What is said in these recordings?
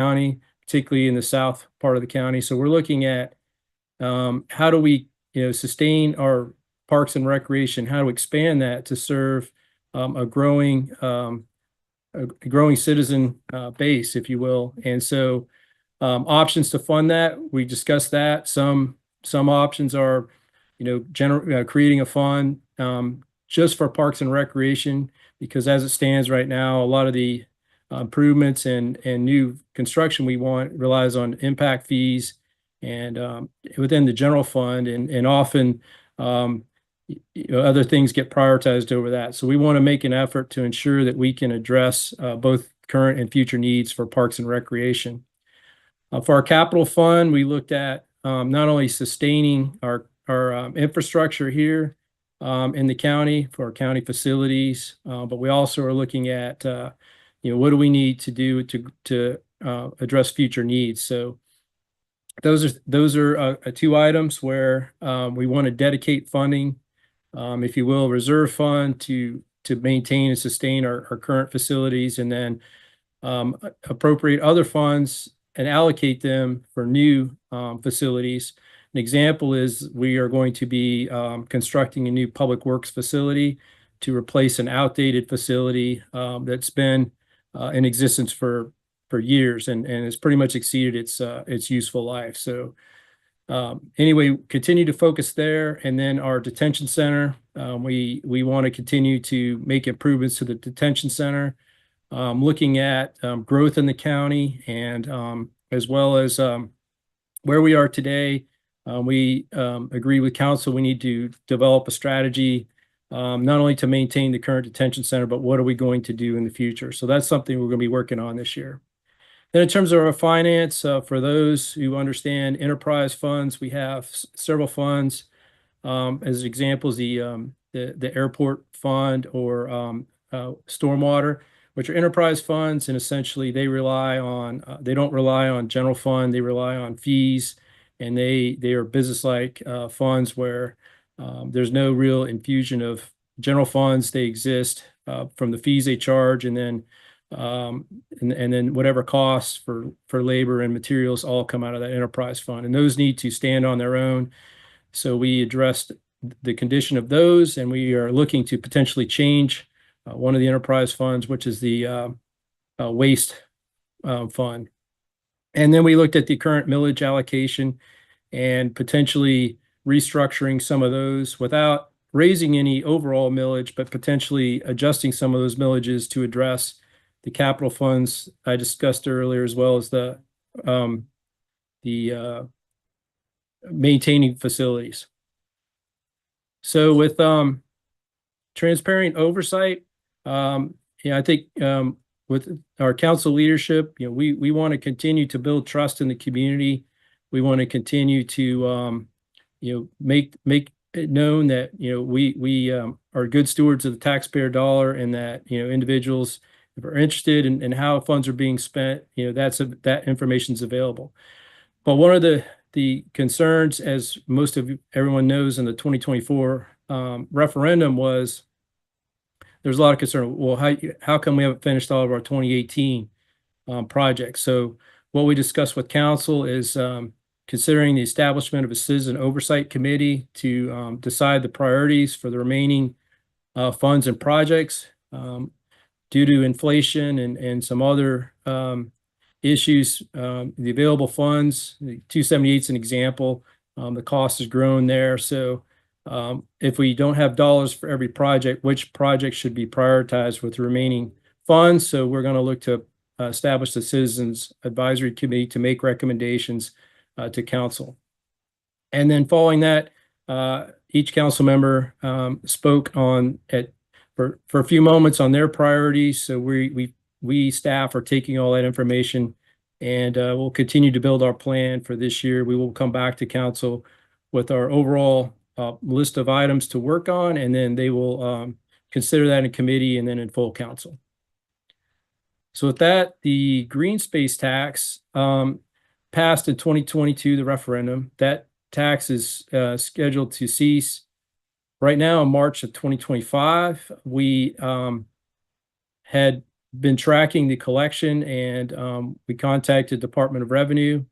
county, particularly in the south part of the county. So we're looking at how do we, sustain our parks and recreation, how to expand that to serve a growing citizen base, if you will. And so options to fund that, we discussed that. Some options are, creating a fund just for parks and recreation, because as it stands right now, a lot of the improvements and new construction we want relies on impact fees and within the general fund, and often other things get prioritized over that. So we want to make an effort to ensure that we can address both current and future needs for parks and recreation. For our capital fund, we looked at not only sustaining our infrastructure here in the county for our county facilities, but we also are looking at what do we need to do to address future needs. So those are two items where we want to dedicate funding, if you will, reserve fund to maintain and sustain our current facilities, and then appropriate other funds and allocate them for new facilities. An example is we are going to be constructing a new public works facility to replace an outdated facility that's been in existence for years and has pretty much exceeded its useful life. So anyway, continue to focus there. And then our detention center, we want to continue to make improvements to the detention center, looking at growth in the county, and as well as where we are today. We agree with council, we need to develop a strategy not only to maintain the current detention center, but what are we going to do in the future? So that's something we're going to be working on this year. Then in terms of our finance, for those who understand enterprise funds, we have several funds. As examples, the airport fund or stormwater, which are enterprise funds, and essentially they don't rely on general fund, they rely on fees, and they are business-like funds where there's no real infusion of general funds. They exist from the fees they charge, and then whatever costs for labor and materials all come out of that enterprise fund, and those need to stand on their own. So we addressed the condition of those, and we are looking to potentially change one of the enterprise funds, which is the waste fund. And then we looked at the current millage allocation and potentially restructuring some of those without raising any overall millage, but potentially adjusting some of those millages to address the capital funds I discussed earlier, as well as the maintaining facilities. So with transparent oversight, I think with our council leadership, we want to continue to build trust in the community. We want to continue to make it known that we are good stewards of the taxpayer dollar, and that individuals, if are interested in how funds are being spent, that information is available. But one of the concerns, as everyone knows, in the 2024 referendum was there's a lot of concern. Well, how come we haven't finished all of our 2018 projects? So what we discussed with council is considering the establishment of a citizen oversight committee to decide the priorities for the remaining funds and projects. Due to inflation and some other issues, the available funds, the 278 is an example, the cost has grown there. So if we don't have dollars for every project, which project should be prioritized with the remaining funds? So we're going to look to establish the Citizens Advisory Committee to make recommendations to council. And then following that, each council member spoke for a few moments on their priorities. So we staff are taking all that information, and we'll continue to build our plan for this year. We will come back to council with our overall list of items to work on, and then they will consider that in committee and then in full council. So with that, the green space tax passed in 2022, the referendum. That tax is scheduled to cease right now in March of 2025. We had been tracking the collection, and we contacted Department of Revenue,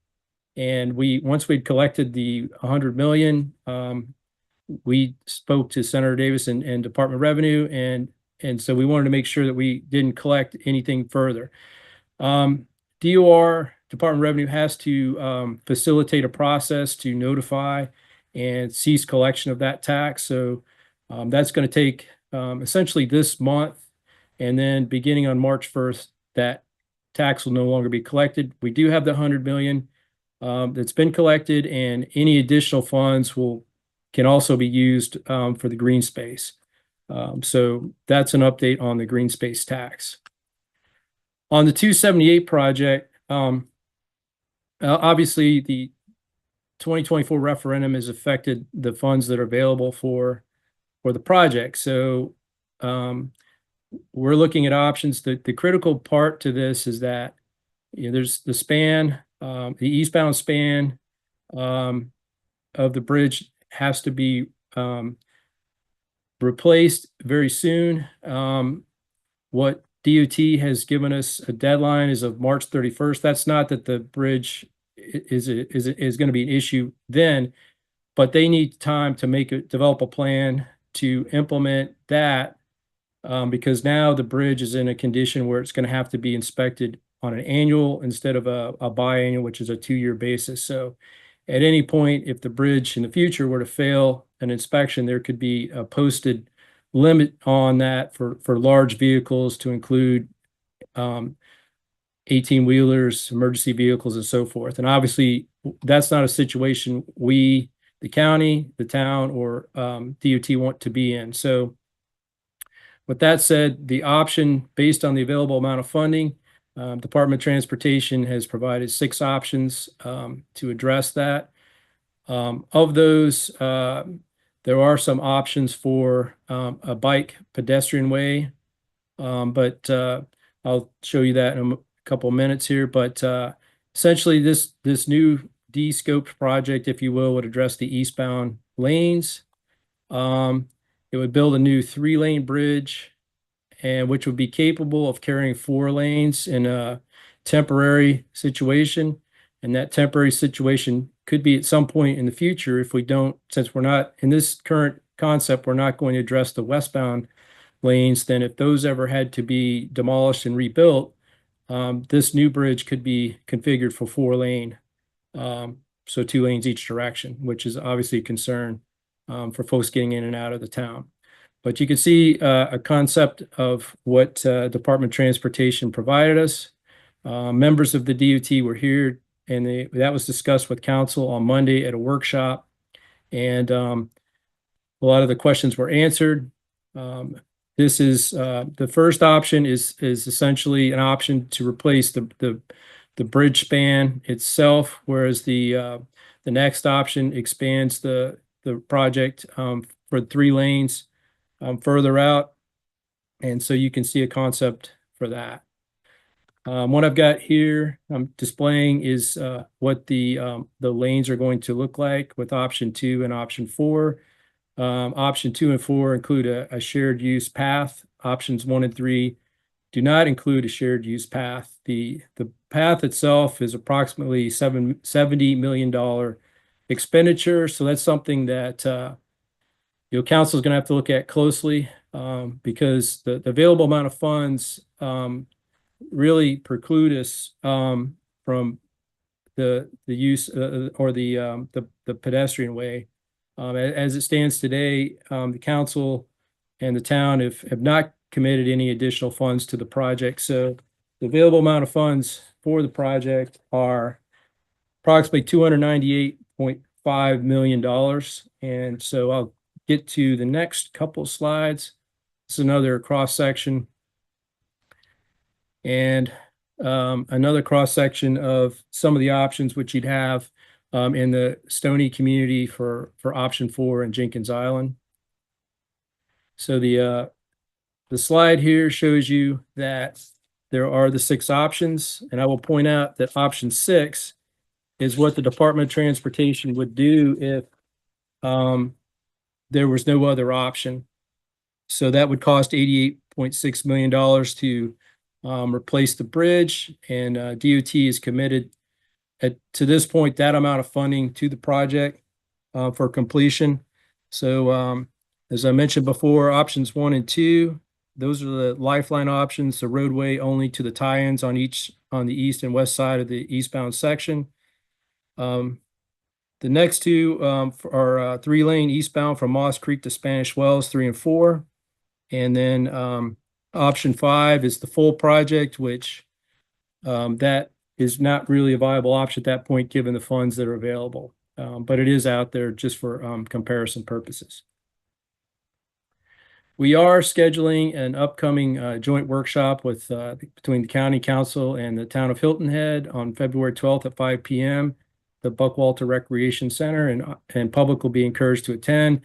and once we'd collected the 100 million, we spoke to Senator Davis and Department of Revenue, and so we wanted to make sure that we didn't collect anything further. DOR, Department of Revenue, has to facilitate a process to notify and cease collection of that tax. So that's going to take essentially this month, and then beginning on March 1st, that tax will no longer be collected. We do have the 100 million that's been collected, and any additional funds can also be used for the green space. So that's an update on the green space tax. On the 278 project, obviously the 2024 referendum has affected the funds that are available for the project. So we're looking at options. The critical part to this is that there's the span, the eastbound span of the bridge has to be replaced very soon. What DOT has given us a deadline is of March 31st. That's not that the bridge is going to be an issue then, but they need time to develop a plan to implement that, because now the bridge is in a condition where it's going to have to be inspected on an annual instead of a biannual, which is a 2-year basis. So at any point, if the bridge in the future were to fail an inspection, there could be a posted limit on that for large vehicles to include 18-wheelers, emergency vehicles, and so forth. And obviously, that's not a situation we, the county, the town, or DOT want to be in. So with that said, the option based on the available amount of funding, Department of Transportation has provided 6 options to address that. Of those, there are some options for a bike pedestrian way, but I'll show you that in a couple of minutes here. But essentially, this new de-scoped project, if you will, would address the eastbound lanes. It would build a new 3-lane bridge, and which would be capable of carrying 4 lanes in a temporary situation. And that temporary situation could be at some point in the future if we don't, since we're not in this current concept, we're not going to address the westbound lanes. Then if those ever had to be demolished and rebuilt, this new bridge could be configured for 4-lane, so 2 lanes each direction, which is obviously a concern for folks getting in and out of the town. But you can see a concept of what Department of Transportation provided us. Members of the DOT were here, and that was discussed with council on Monday at a workshop. And a lot of the questions were answered. This is the first option is essentially an option to replace the bridge span itself, whereas the next option expands the project for 3 lanes further out. And so you can see a concept for that. What I've got here I'm displaying is what the lanes are going to look like with option 2 and option 4. Option 2 and 4 include a shared use path. Options 1 and 3 do not include a shared use path. The path itself is approximately $70 million expenditure. So that's something that council is going to have to look at closely, because the available amount of funds really preclude us from the use or the pedestrian way. As it stands today, the council and the town have not committed any additional funds to the project. So the available amount of funds for the project are approximately $298.5 million. And so I'll get to the next couple slides. This is another cross section, and another cross section of some of the options which you'd have in the Stony community for option 4 in Jenkins Island. So the slide here shows you that there are the 6 options, and I will point out that option 6 is what the Department of Transportation would do if there was no other option. So that would cost $88.6 million to replace the bridge, and DOT is committed to this point that amount of funding to the project for completion. So as I mentioned before, options 1 and 2, those are the lifeline options, the roadway only to the tie-ins on the east and west side of the eastbound section. The next two are 3-lane eastbound from Moss Creek to Spanish Wells 3 and 4. And then option 5 is the full project, which that is not really a viable option at that point, given the funds that are available. But it is out there just for comparison purposes. We are scheduling an upcoming joint workshop between the County Council and the Town of Hilton Head on February 12th at 5 p.m. the Buckwalter Recreation Center, and public will be encouraged to attend.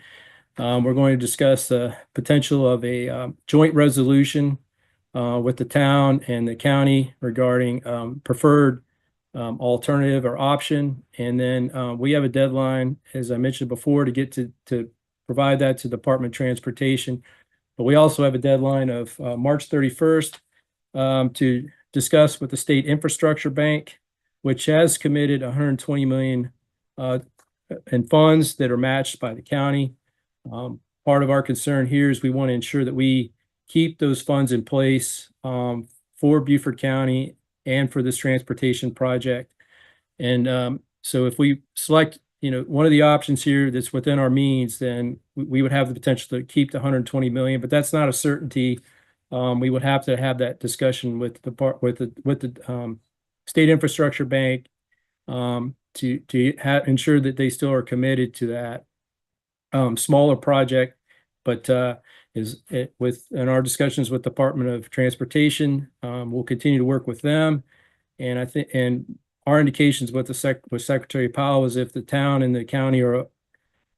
We're going to discuss the potential of a joint resolution with the town and the county regarding preferred alternative or option. And then we have a deadline, as I mentioned before, to get to provide that to Department of Transportation. But we also have a deadline of March 31st to discuss with the State Infrastructure Bank, which has committed $120 million in funds that are matched by the county. Part of our concern here is we want to ensure that we keep those funds in place for Beaufort County and for this transportation project. And so if we select, one of the options here that's within our means, then we would have the potential to keep the $120 million, but that's not a certainty. We would have to have that discussion with the State Infrastructure Bank to ensure that they still are committed to that smaller project. But in our discussions with Department of Transportation, we'll continue to work with them. And I think, and our indications with Secretary Powell is if the town and the county are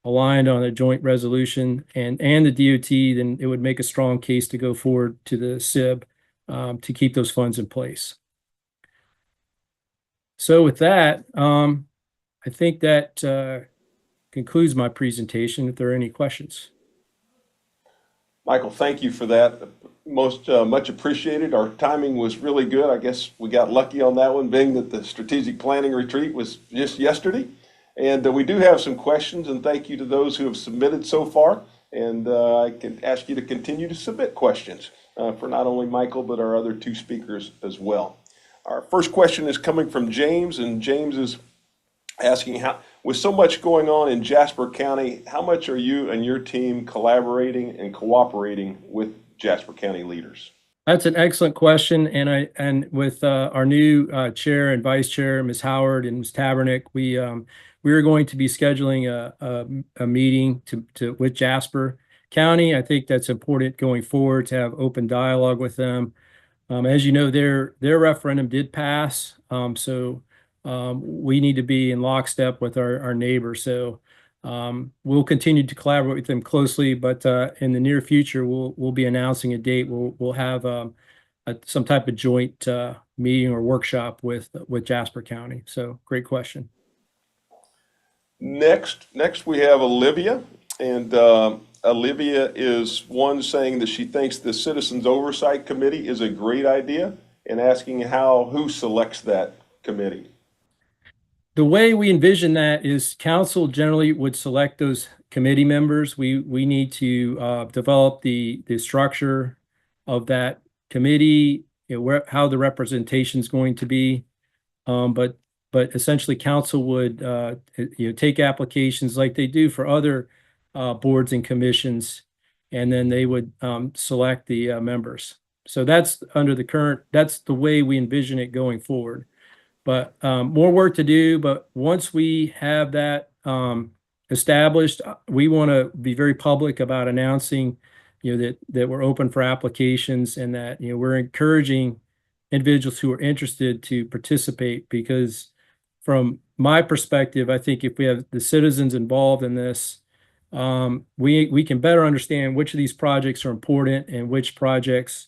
aligned on a joint resolution and the DOT, then it would make a strong case to go forward to the SIB to keep those funds in place. So with that, I think that concludes my presentation. If there are any questions. Michael, thank you for that. Much appreciated. Our timing was really good. I guess we got lucky on that one, being that the strategic planning retreat was just yesterday. And we do have some questions, and thank you to those who have submitted so far. And I can ask you to continue to submit questions for not only Michael, but our other two speakers as well. Our first question is coming from James, and James is asking, with so much going on in Jasper County, how much are you and your team collaborating and cooperating with Jasper County leaders? That's an excellent question, and with our new chair and vice chair, Ms. Howard and Ms. Tabernick, we are going to be scheduling a meeting with Jasper County. I think that's important going forward to have open dialogue with them. As you know, their referendum did pass, so we need to be in lockstep with our neighbors. So we'll continue to collaborate with them closely, but in the near future, we'll be announcing a date. We'll have some type of joint meeting or workshop with Jasper County. So great question. Next we have Olivia, and Olivia is one saying that she thinks the Citizens Oversight Committee is a great idea, and asking who selects that committee. The way we envision that is council generally would select those committee members. We need to develop the structure of that committee, how the representation is going to be. But essentially council would take applications like they do for other boards and commissions, and then they would select the members. So that's that's the way we envision it going forward. But more work to do. But once we have that established, we want to be very public about announcing, that we're open for applications, and that we're encouraging individuals who are interested to participate. Because from my perspective, I think if we have the citizens involved in this, we can better understand which of these projects are important and which projects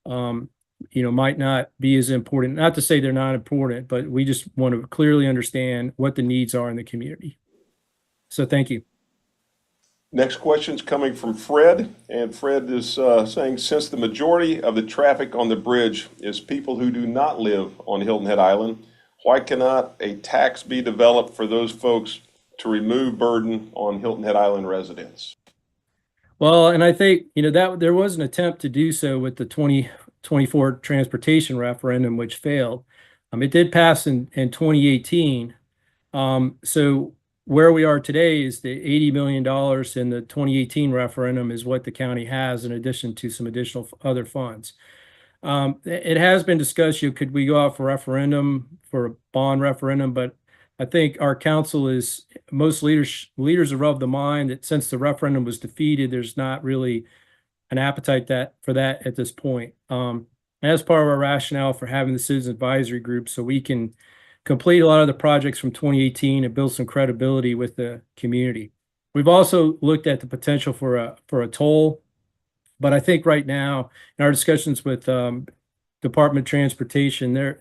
might not be as important. Not to say they're not important, but we just want to clearly understand what the needs are in the community. So thank you. Next question's coming from Fred, and Fred is saying, since the majority of the traffic on the bridge is people who do not live on Hilton Head Island, why cannot a tax be developed for those folks to remove burden on Hilton Head Island residents? Well, and I think, that there was an attempt to do so with the 2024 transportation referendum, which failed. It did pass in 2018. So where we are today is the $80 million in the 2018 referendum is what the county has in addition to some additional other funds. It has been discussed, could we go out for referendum, for a bond referendum, but I think our council most leaders are of the mind that since the referendum was defeated, there's not really an appetite for that at this point. As part of our rationale for having the citizen advisory group, so we can complete a lot of the projects from 2018 and build some credibility with the community. We've also looked at the potential for a toll, but I think right now in our discussions with Department of Transportation,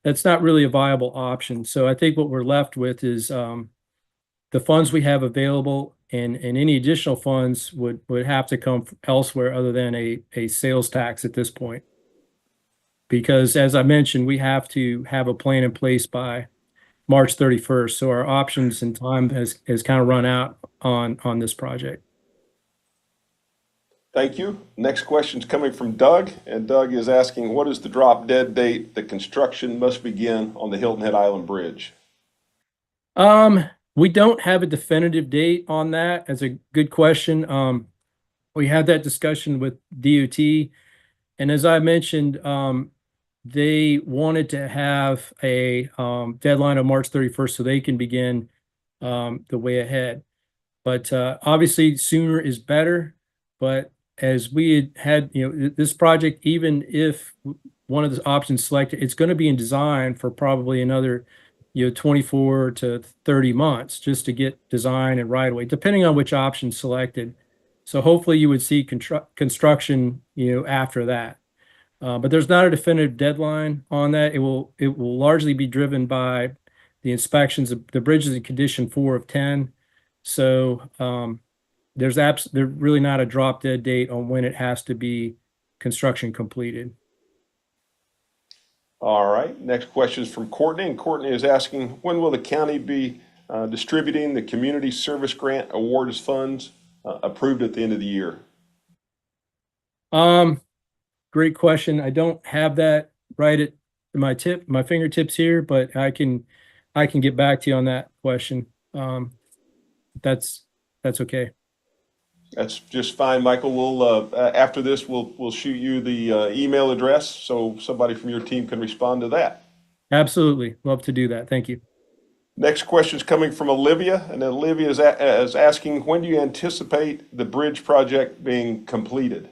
that's not really a viable option. So I think what we're left with is the funds we have available, and any additional funds would have to come from elsewhere other than a sales tax at this point. Because as I mentioned, we have to have a plan in place by March 31st. So our options and time has kind of run out on this project. Thank you. Next question's coming from Doug, and Doug is asking, what is the drop dead date that construction must begin on the Hilton Head Island Bridge? We don't have a definitive date on that. That's a good question. We had that discussion with DOT, and as I mentioned, they wanted to have a deadline of March 31st so they can begin the way ahead. But obviously sooner is better. But as we had, this project, even if one of the options selected, it's going to be in design for probably another 24 to 30 months just to get design and right away, depending on which option selected. So hopefully you would see construction, after that. But there's not a definitive deadline on that. It will largely be driven by the inspections. The bridge is in condition 4 of 10. So there's really not a drop dead date on when it has to be construction completed. All right. Next question is from Courtney, and Courtney is asking, when will the county be distributing the community service grant awards funds approved at the end of the year? Great question. I don't have that right at my fingertips here, but I can get back to you on that question. That's okay. That's just fine, Michael. We'll after this, we'll shoot you the email address so somebody from your team can respond to that. Absolutely, love to do that. Thank you. Next question is coming from Olivia, and Olivia is asking, when do you anticipate the bridge project being completed?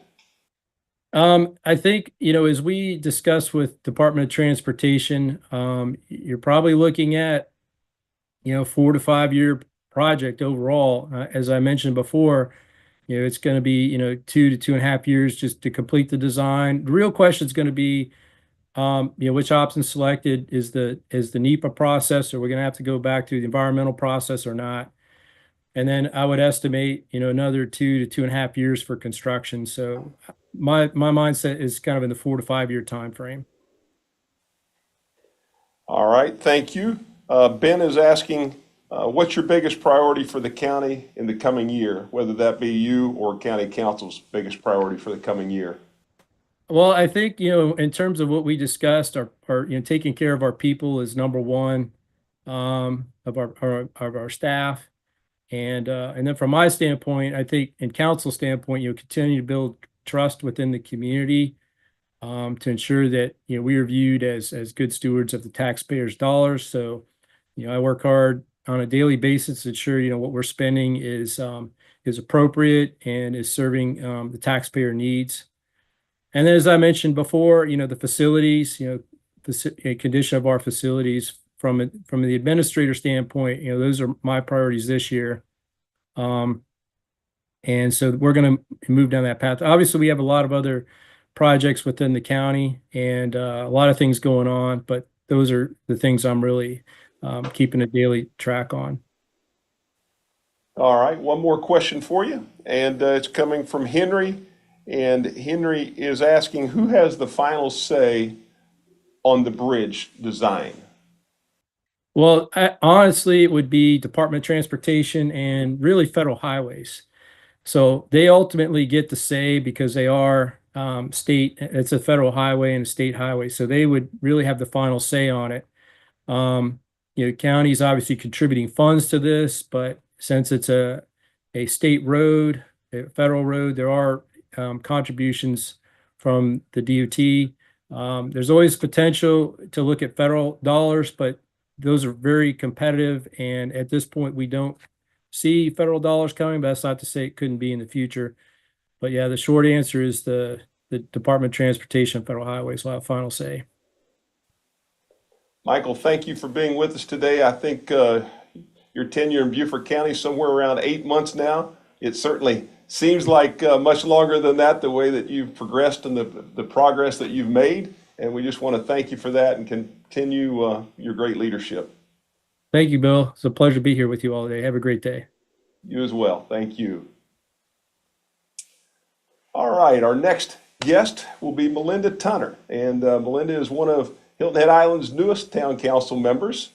I think, as we discussed with Department of Transportation, you're probably looking at, 4 to 5 year project overall. As I mentioned before, it's going to be, 2 to 2.5 years just to complete the design. The real question is going to be, which option selected is the NEPA process, or we're going to have to go back to the environmental process or not. And then I would estimate, another 2 to 2.5 years for construction. So my mindset is kind of in the 4 to 5 year time frame. All right, thank you. Ben is asking, what's your biggest priority for the county in the coming year, whether that be you or county council's biggest priority for the coming year? Well, I think, in terms of what we discussed, our taking care of our people is number one, of our staff. And then from my standpoint, I think in council standpoint, continue to build trust within the community, to ensure that, we are viewed as good stewards of the taxpayers' dollars. So, I work hard on a daily basis to ensure, what we're spending is appropriate and is serving the taxpayer needs. And then, as I mentioned before, the facilities, the condition of our facilities from the administrator standpoint, those are my priorities this year. And so we're going to move down that path. Obviously, we have a lot of other projects within the county and a lot of things going on, but those are the things I'm really keeping a daily track on. All right, one more question for you, and it's coming from Henry. And Henry is asking, who has the final say on the bridge design? Well, honestly, it would be Department of Transportation and really federal highways. So they ultimately get the say because they are state, it's a federal highway and a state highway. So they would really have the final say on it. Um, counties obviously contributing funds to this, but since it's a state road, a federal road, there are contributions from the DOT. There's always potential to look at federal dollars, but those are very competitive. And at this point, we don't see federal dollars coming, but that's not to say it couldn't be in the future. But yeah, the short answer is the Department of Transportation and Federal Highways will have final say. Michael, thank you for being with us today. I think your tenure in Beaufort County is somewhere around 8 months now. It certainly seems like much longer than that, the way that you've progressed and the progress that you've made. And we just want to thank you for that and continue your great leadership. Thank you, Bill. It's a pleasure to be here with you all today. Have a great day. You as well. Thank you. All right, our next guest will be Melinda Tunner. And Melinda is one of Hilton Head Island's newest town council members.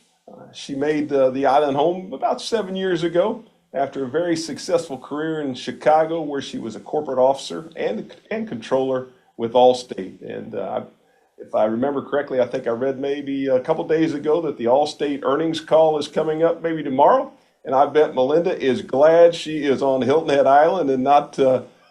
She made the island home about 7 years ago after a very successful career in Chicago, where she was a corporate officer and controller with Allstate. And if I remember correctly, I think I read maybe a couple days ago that the Allstate earnings call is coming up maybe tomorrow. And I bet Melinda is glad she is on Hilton Head Island and not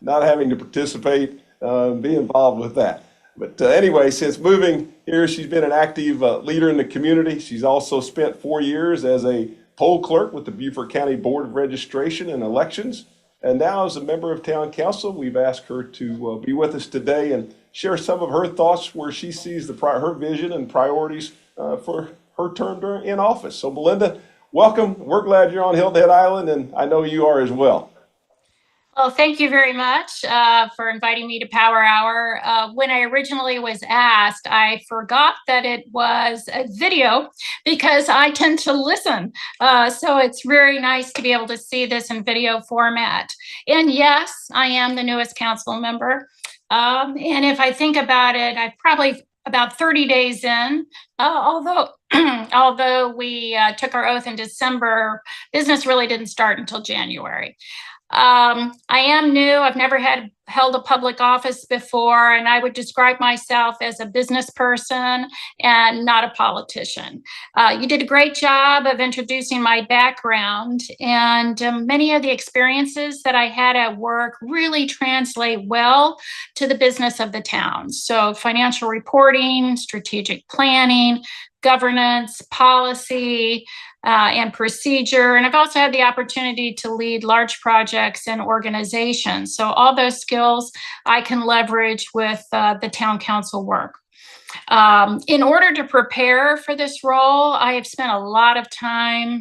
having to participate, be involved with that. But anyway, since moving here, she's been an active leader in the community. She's also spent 4 years as a poll clerk with the Beaufort County Board of Registration and Elections. And now, as a member of Town Council, we've asked her to be with us today and share some of her thoughts where she sees her vision and priorities for her term in office. So, Melinda, welcome. We're glad you're on Hilton Head Island, and I know you are as well. Well, thank you very much for inviting me to Power Hour. When I originally was asked, I forgot that it was a video because I tend to listen. So it's very nice to be able to see this in video format. And yes, I am the newest council member. And if I think about it, I've probably about 30 days in, although we took our oath in December, business really didn't start until January. I am new. I've never held a public office before, and I would describe myself as a business person and not a politician. You did a great job of introducing my background, and many of the experiences that I had at work really translate well to the business of the town. So financial reporting, strategic planning, governance, policy, and procedure. And I've also had the opportunity to lead large projects and organizations. So all those skills I can leverage with the town council work. In order to prepare for this role, I have spent a lot of time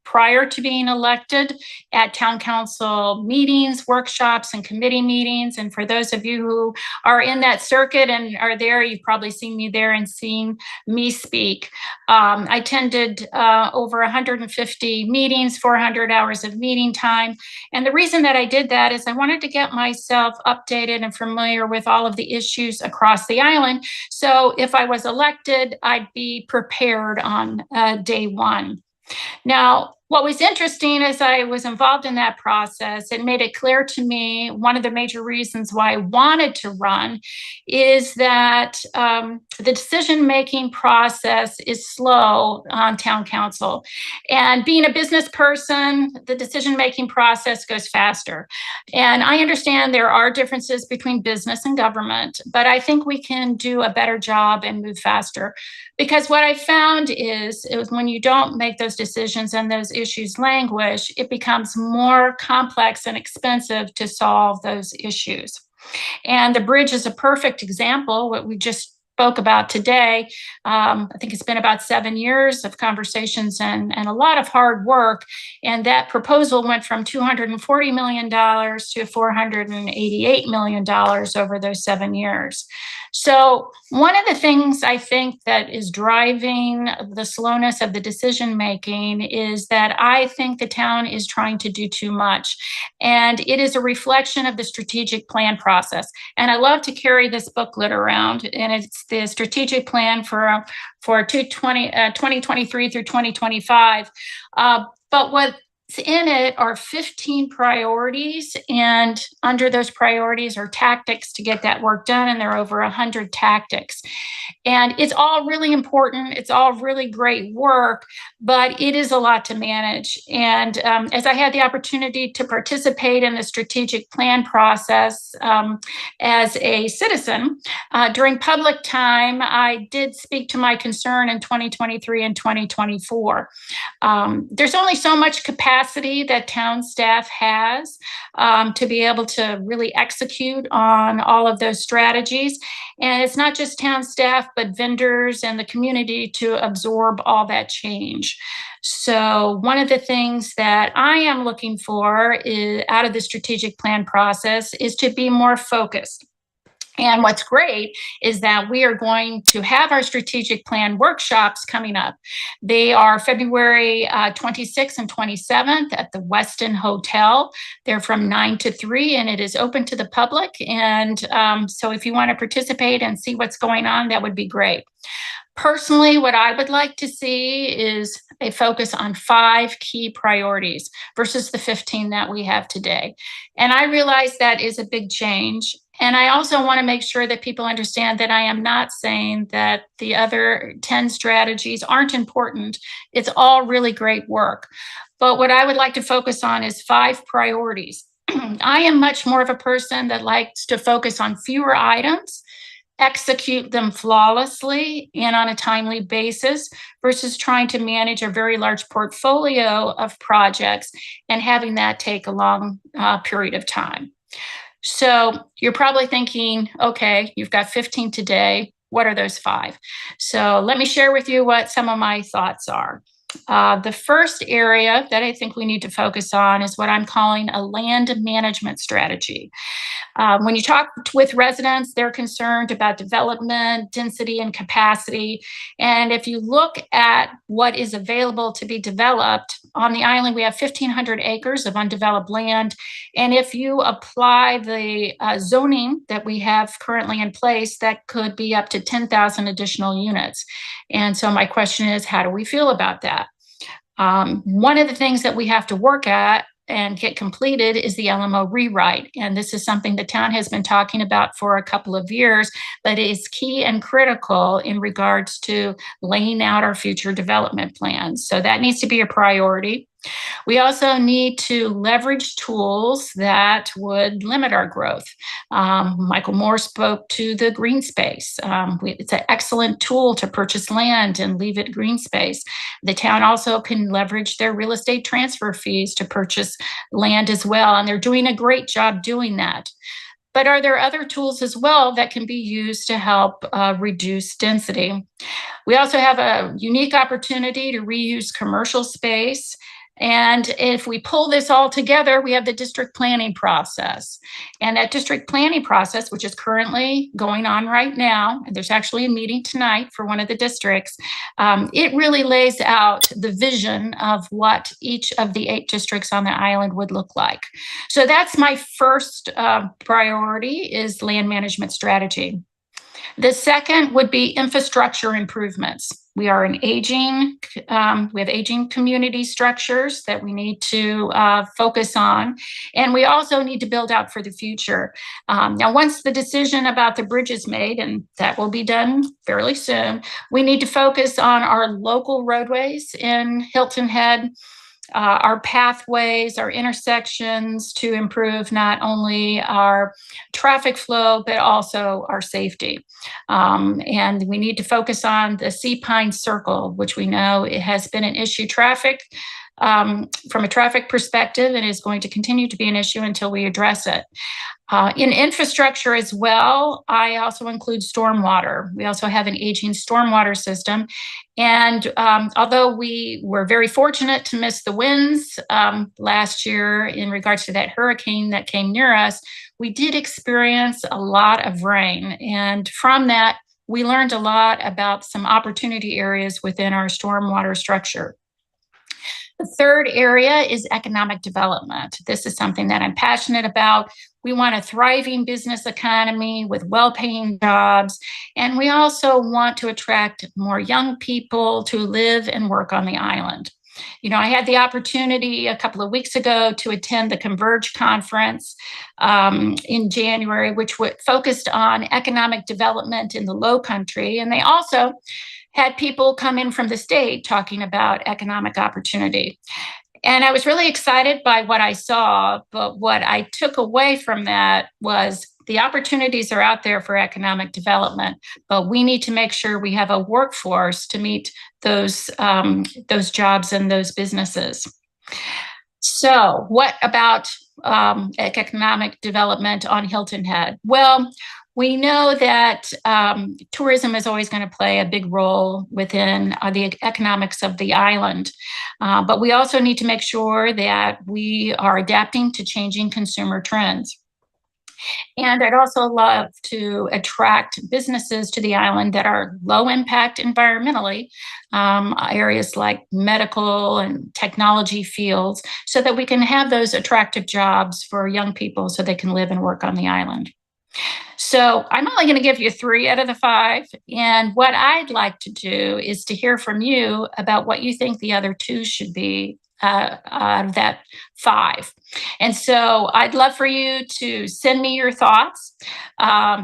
prior to being elected at town council meetings, workshops, and committee meetings. And for those of you who are in that circuit and are there, you've probably seen me there and seen me speak. I attended over 150 meetings, 400 hours of meeting time. And the reason that I did that is I wanted to get myself updated and familiar with all of the issues across the island. So if I was elected, I'd be prepared on day one. Now, what was interesting as I was involved in that process, it made it clear to me one of the major reasons why I wanted to run is that the decision-making process is slow on town council. And being a business person, the decision-making process goes faster. And I understand there are differences between business and government, but I think we can do a better job and move faster. Because what I found is when you don't make those decisions and those issues languish, it becomes more complex and expensive to solve those issues. And the bridge is a perfect example. What we just spoke about today. I think it's been about 7 years of conversations and a lot of hard work. And that proposal went from $240 million to $488 million over those 7 years. So one of the things I think that is driving the slowness of the decision making is that I think the town is trying to do too much. And it is a reflection of the strategic plan process. And I love to carry this booklet around, and it's the strategic plan for 2023 through 2025. But what's in it are 15 priorities, and under those priorities are tactics to get that work done, and there are over 100 tactics. And it's all really important. It's all really great work, but it is a lot to manage. And as I had the opportunity to participate in the strategic plan process as a citizen, during public time, I did speak to my concern in 2023 and 2024. There's only so much capacity that town staff has to be able to really execute on all of those strategies. And it's not just town staff, but vendors and the community to absorb all that change. So one of the things that I am looking for out of the strategic plan process is to be more focused. And what's great is that we are going to have our strategic plan workshops coming up. They are February 26th and 27th at the Westin Hotel. They're from 9 to 3, and it is open to the public. And so if you want to participate and see what's going on, that would be great. Personally, what I would like to see is a focus on 5 key priorities versus the 15 that we have today. And I realize that is a big change. And I also want to make sure that people understand that I am not saying that the other 10 strategies aren't important. It's all really great work. But what I would like to focus on is 5 priorities. I am much more of a person that likes to focus on fewer items, execute them flawlessly and on a timely basis versus trying to manage a very large portfolio of projects and having that take a long period of time. So you're probably thinking, okay, you've got 15 today. What are those 5? So let me share with you what some of my thoughts are. The first area that I think we need to focus on is what I'm calling a land management strategy. When you talk with residents, they're concerned about development, density, and capacity. And if you look at what is available to be developed, on the island, we have 1,500 acres of undeveloped land. And if you apply the zoning that we have currently in place, that could be up to 10,000 additional units. And so my question is, how do we feel about that? One of the things that we have to work at and get completed is the LMO rewrite. And this is something the town has been talking about for a couple of years, but it is key and critical in regards to laying out our future development plans. So that needs to be a priority. We also need to leverage tools that would limit our growth. Michael Moore spoke to the green space. It's an excellent tool to purchase land and leave it green space. The town also can leverage their real estate transfer fees to purchase land as well, and they're doing a great job doing that. But are there other tools as well that can be used to help reduce density? We also have a unique opportunity to reuse commercial space. And if we pull this all together, we have the district planning process. And that district planning process, which is currently going on right now, and there's actually a meeting tonight for one of the districts, it really lays out the vision of what each of the 8 districts on the island would look like. So that's my first priority, is land management strategy. The second would be infrastructure improvements. We are we have aging community structures that we need to focus on. And we also need to build out for the future. Now, once the decision about the bridge is made, and that will be done fairly soon, we need to focus on our local roadways in Hilton Head, our pathways, our intersections, to improve not only our traffic flow, but also our safety. And we need to focus on the Sea Pine Circle, which we know it has been an issue from a traffic perspective, and is going to continue to be an issue until we address it. In infrastructure as well, I also include stormwater. We also have an aging stormwater system. And although we were very fortunate to miss the winds last year in regards to that hurricane that came near us, we did experience a lot of rain. And from that, we learned a lot about some opportunity areas within our stormwater structure. The third area is economic development. This is something that I'm passionate about. We want a thriving business economy with well-paying jobs, and we also want to attract more young people to live and work on the island. You know, I had the opportunity a couple of weeks ago to attend the Converge conference in January, which focused on economic development in the Low Country, and they also had people come in from the state talking about economic opportunity. And I was really excited by what I saw, but what I took away from that was the opportunities are out there for economic development, but we need to make sure we have a workforce to meet those jobs and those businesses. So what about economic development on Hilton Head? Well, we know that tourism is always going to play a big role within the economics of the island. But we also need to make sure that we are adapting to changing consumer trends. And I'd also love to attract businesses to the island that are low impact environmentally, areas like medical and technology fields, so that we can have those attractive jobs for young people so they can live and work on the island. So I'm only going to give you 3 out of the 5. And what I'd like to do is to hear from you about what you think the other 2 should be out of that 5. And so I'd love for you to send me your thoughts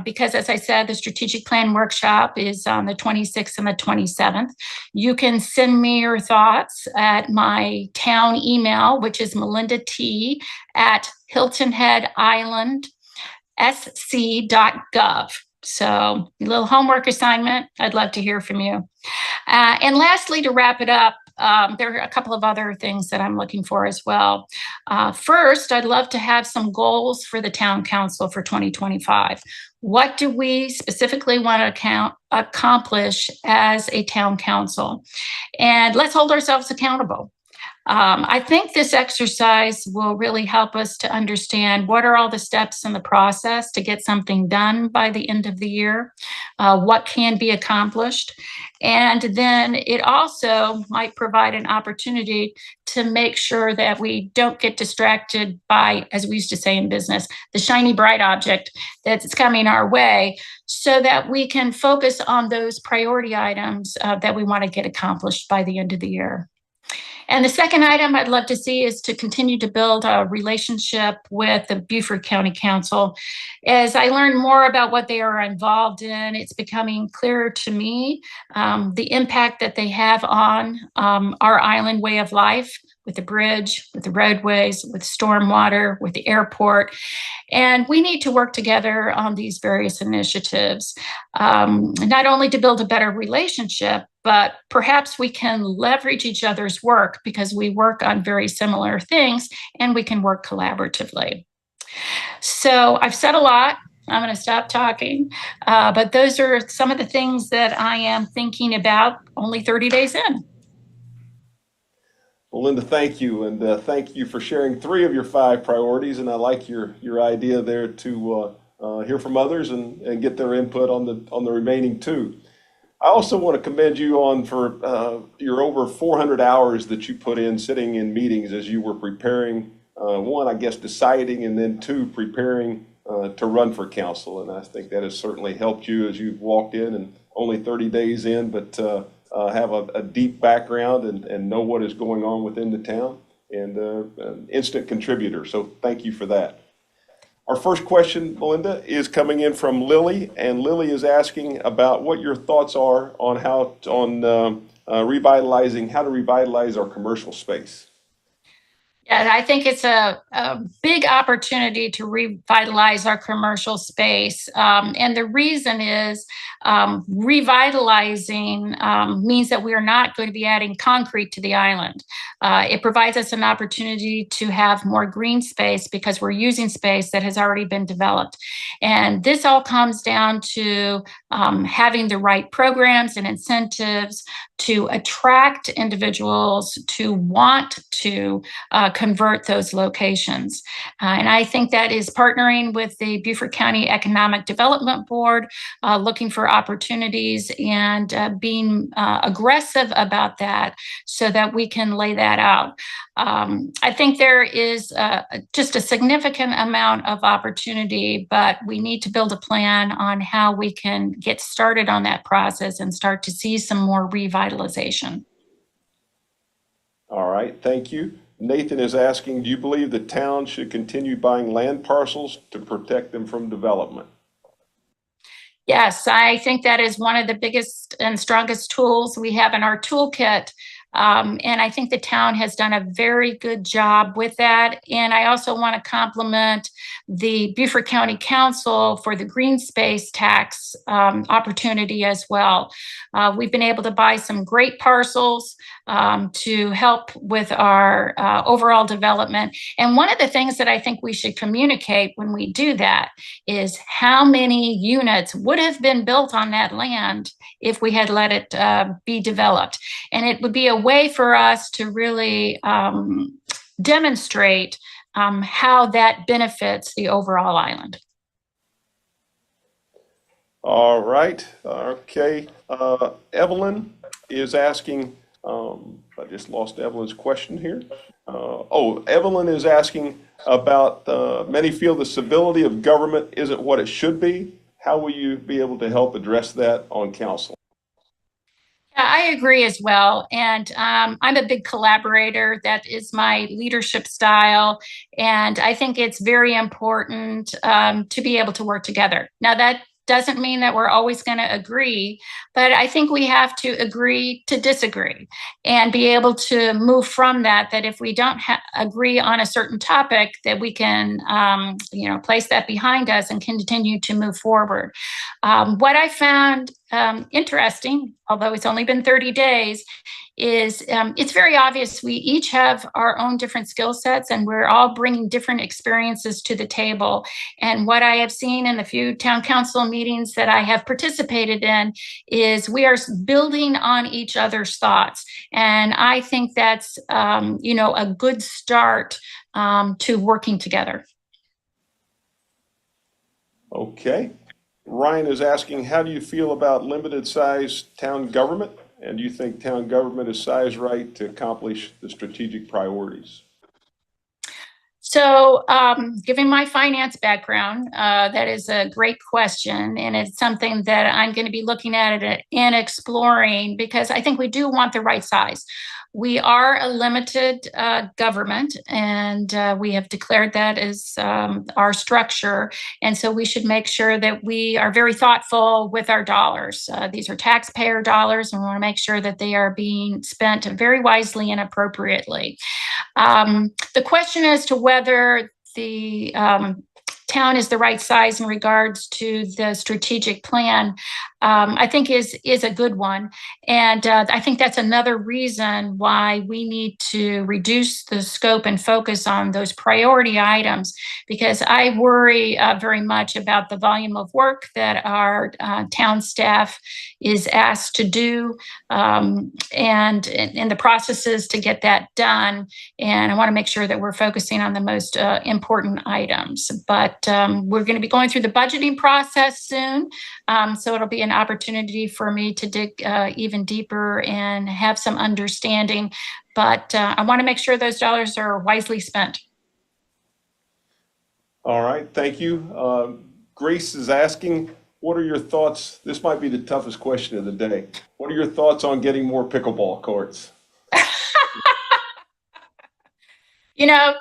because, as I said, the strategic plan workshop is on the 26th and the 27th. You can send me your thoughts at my town email, which is melindat@hiltonheadislandsc.gov. So a little homework assignment. I'd love to hear from you. And lastly, to wrap it up, there are a couple of other things that I'm looking for as well. First, I'd love to have some goals for the town council for 2025. What do we specifically want to accomplish as a town council? And let's hold ourselves accountable. I think this exercise will really help us to understand what are all the steps in the process to get something done by the end of the year, what can be accomplished. And then it also might provide an opportunity to make sure that we don't get distracted by, as we used to say in business, the shiny bright object that's coming our way, so that we can focus on those priority items that we want to get accomplished by the end of the year. And the second item I'd love to see is to continue to build a relationship with the Beaufort County Council. As I learn more about what they are involved in, it's becoming clearer to me the impact that they have on our island way of life, with the bridge, with the roadways, with stormwater, with the airport. And we need to work together on these various initiatives, not only to build a better relationship, but perhaps we can leverage each other's work because we work on very similar things and we can work collaboratively. So I've said a lot. I'm going to stop talking. But those are some of the things that I am thinking about only 30 days in. Well, Linda, thank you. And thank you for sharing 3 of your 5 priorities. And I like your idea there to hear from others and get their input on the remaining 2. I also want to commend you on for your over 400 hours that you put in sitting in meetings as you were preparing, 1, I guess, deciding, and then 2, preparing to run for council. And I think that has certainly helped you as you've walked in and only 30 days in, but have a deep background and know what is going on within the town, and an instant contributor. So thank you for that. Our first question, Melinda, is coming in from Lily, and Lily is asking about what your thoughts are on how to revitalize our commercial space. Yeah, I think it's a big opportunity to revitalize our commercial space. And the reason is revitalizing means that we are not going to be adding concrete to the island. It provides us an opportunity to have more green space because we're using space that has already been developed. And this all comes down to having the right programs and incentives to attract individuals to want to convert those locations. And I think that is partnering with the Beaufort County Economic Development Board, looking for opportunities and being aggressive about that so that we can lay that out. I think there is just a significant amount of opportunity, but we need to build a plan on how we can get started on that process and start to see some more revitalization. All right, thank you. Nathan is asking, do you believe the town should continue buying land parcels to protect them from development? Yes, I think that is one of the biggest and strongest tools we have in our toolkit. And I think the town has done a very good job with that. And I also want to compliment the Beaufort County Council for the green space tax opportunity as well. We've been able to buy some great parcels to help with our overall development. And one of the things that I think we should communicate when we do that is how many units would have been built on that land if we had let it be developed. And it would be a way for us to really demonstrate how that benefits the overall island. All right, okay. Evelyn is asking, I just lost Evelyn's question here. Evelyn is asking about many feel the civility of government isn't what it should be. How will you be able to help address that on council? Yeah, I agree as well. And I'm a big collaborator. That is my leadership style. And I think it's very important to be able to work together. Now, that doesn't mean that we're always going to agree, but I think we have to agree to disagree and be able to move from that, that if we don't agree on a certain topic, that we can, place that behind us and continue to move forward. What I found interesting, although it's only been 30 days, is it's very obvious we each have our own different skill sets and we're all bringing different experiences to the table. And what I have seen in the few town council meetings that I have participated in is we are building on each other's thoughts. And I think that's, a good start to working together. Okay. Ryan is asking, how do you feel about limited size town government? And do you think town government is sized right to accomplish the strategic priorities? So, given my finance background, that is a great question. And it's something that I'm going to be looking at it and exploring because I think we do want the right size. We are a limited government, and we have declared that as our structure. And so we should make sure that we are very thoughtful with our dollars. These are taxpayer dollars, and we want to make sure that they are being spent very wisely and appropriately. The question as to whether the town is the right size in regards to the strategic plan, I think is a good one. And I think that's another reason why we need to reduce the scope and focus on those priority items, because I worry very much about the volume of work that our town staff is asked to do and the processes to get that done. And I want to make sure that we're focusing on the most important items. But we're going to be going through the budgeting process soon. So it'll be an opportunity for me to dig even deeper and have some understanding. But I want to make sure those dollars are wisely spent. All right, thank you. Grace is asking, what are your thoughts? This might be the toughest question of the day. What are your thoughts on getting more pickleball courts?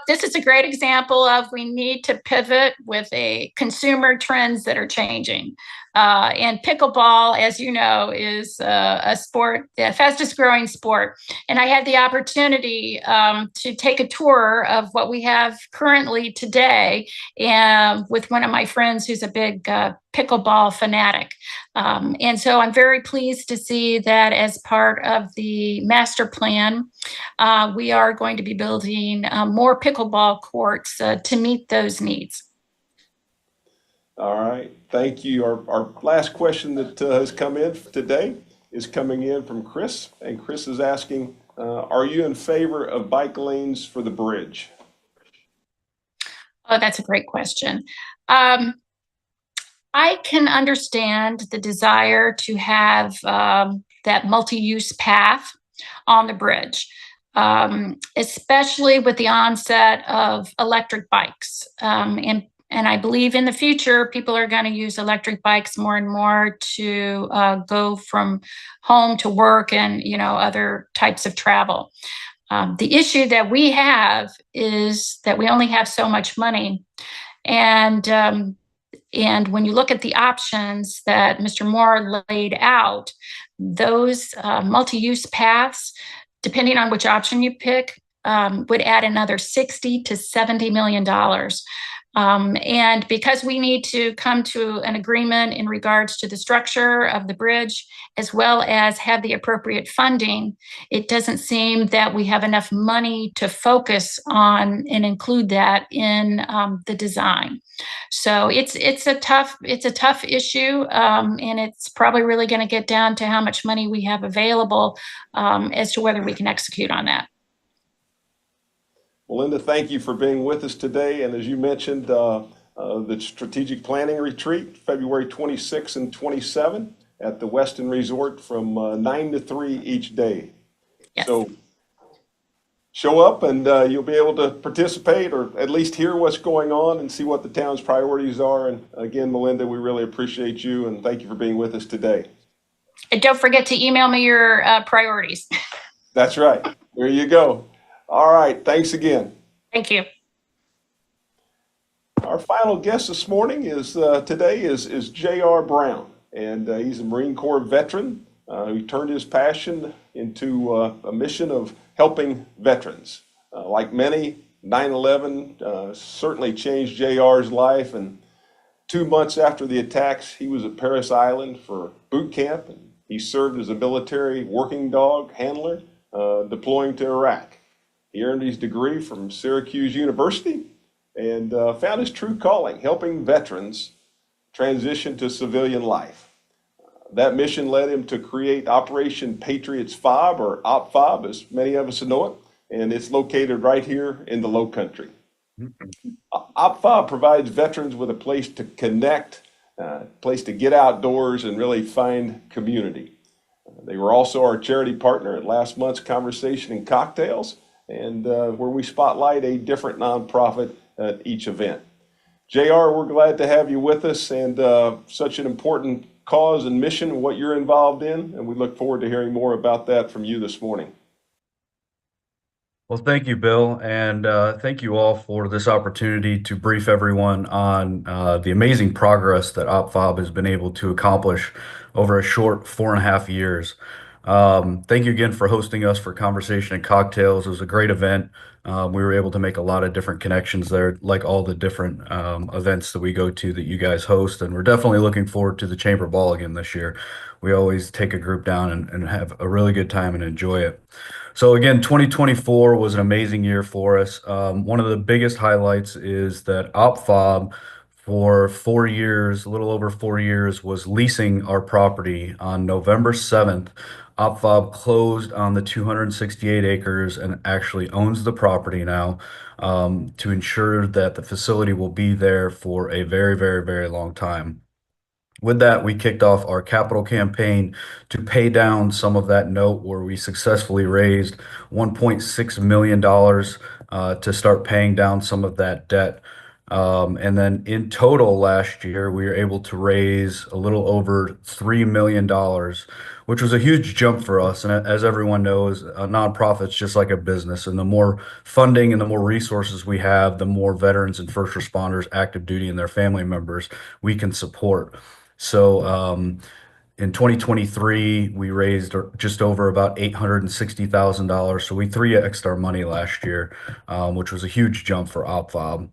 This is a great example of we need to pivot with a consumer trends that are changing. And pickleball, as you know, is a sport, the fastest growing sport. And I had the opportunity to take a tour of what we have currently today, and with one of my friends who's a big pickleball fanatic. And so I'm very pleased to see that as part of the master plan, we are going to be building more pickleball courts to meet those needs. All right, thank you. Our last question that has come in today is coming in from Chris, and Chris is asking, are you in favor of bike lanes for the bridge? Oh, that's a great question. I can understand the desire to have that multi-use path on the bridge, especially with the onset of electric bikes. And I believe in the future, people are going to use electric bikes more and more to go from home to work and, other types of travel. The issue that we have is that we only have so much money. And when you look at the options that Mr. Moore laid out, those multi-use paths, depending on which option you pick, would add another $60 to $70 million. And because we need to come to an agreement in regards to the structure of the bridge, as well as have the appropriate funding, it doesn't seem that we have enough money to focus on and include that in the design. So it's a tough issue, and it's probably really going to get down to how much money we have available as to whether we can execute on that. Well, Linda, thank you for being with us today. And as you mentioned, the strategic planning retreat, February 26 and 27 at the Westin Resort from 9 to 3 each day. Yes. So show up and you'll be able to participate or at least hear what's going on and see what the town's priorities are. And again, Melinda, we really appreciate you and thank you for being with us today. And don't forget to email me your priorities. That's right. There you go. All right. Thanks again. Thank you. Our final guest this morning is today is J.R. Brown, and he's a Marine Corps veteran who turned his passion into a mission of helping veterans. Like many, 9/11 certainly changed J.R.'s life, and 2 months after the attacks, he was at Parris Island for boot camp, and he served as a military working dog handler deploying to Iraq. He earned his degree from Syracuse University and found his true calling, helping veterans transition to civilian life. That mission led him to create Operation Patriots Fob, or OpFob, as many of us know it, and it's located right here in the Low Country. OpFob provides veterans with a place to connect, a place to get outdoors and really find community. They were also our charity partner at last month's Conversation and Cocktails, and where we spotlight a different nonprofit at each event. JR, we're glad to have you with us, and such an important cause and mission, what you're involved in, and we look forward to hearing more about that from you this morning. Well, thank you, Bill, and thank you all for this opportunity to brief everyone on the amazing progress that OpFob has been able to accomplish over a short 4.5 years. Thank you again for hosting us for Conversation and Cocktails. It was a great event. We were able to make a lot of different connections there, like all the different events that we go to that you guys host. And we're definitely looking forward to the Chamber Ball again this year. We always take a group down and have a really good time and enjoy it. So again, 2024 was an amazing year for us. One of the biggest highlights is that OpFob, for 4 years, a little over 4 years, was leasing our property. On November 7th, OpFob closed on the 268 acres and actually owns the property now, to ensure that the facility will be there for a very, very, very long time. With that, we kicked off our capital campaign to pay down some of that note, where we successfully raised $1.6 million to start paying down some of that debt. And then in total last year, we were able to raise a little over $3 million, which was a huge jump for us. And as everyone knows, a nonprofit's just like a business. And the more funding and the more resources we have, the more veterans and first responders, active duty, and their family members we can support. So in 2023, we raised just over about $860,000. So we 3x'd our money last year, which was a huge jump for OpFob.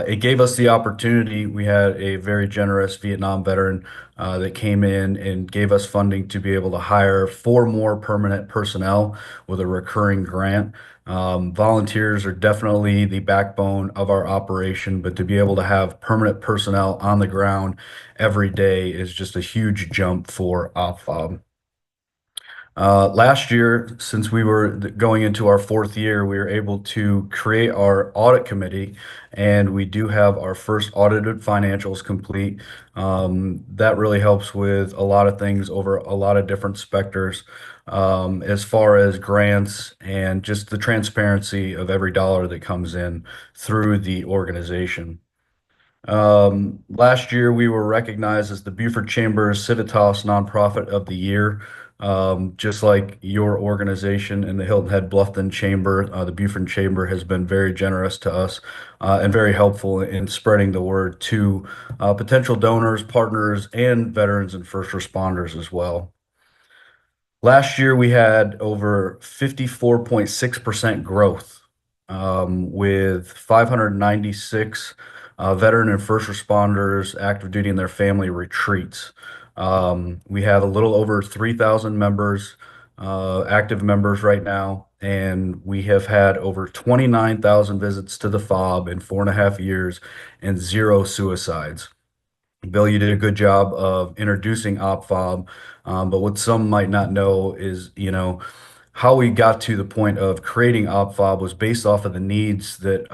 It gave us the opportunity. We had a very generous Vietnam veteran that came in and gave us funding to be able to hire 4 more permanent personnel with a recurring grant. Volunteers are definitely the backbone of our operation, but to be able to have permanent personnel on the ground every day is just a huge jump for OpFob. Last year, since we were going into our 4th year, we were able to create our audit committee, and we do have our first audited financials complete. That really helps with a lot of things over a lot of different specters, as far as grants and just the transparency of every dollar that comes in through the organization. Last year, we were recognized as the Beaufort Chamber's Civitas Nonprofit of the Year. Just like your organization and the Hilton Head Bluffton Chamber, the Beaufort Chamber has been very generous to us and very helpful in spreading the word to potential donors, partners, and veterans and first responders as well. Last year, we had over 54.6% growth, with 596 veteran and first responders, active duty, and their family retreats. We have a little over 3,000 members, active members right now, and we have had over 29,000 visits to the FOB in 4.5 years and 0 suicides. Bill, you did a good job of introducing OpFob, but what some might not know is, how we got to the point of creating OpFob was based off of the needs that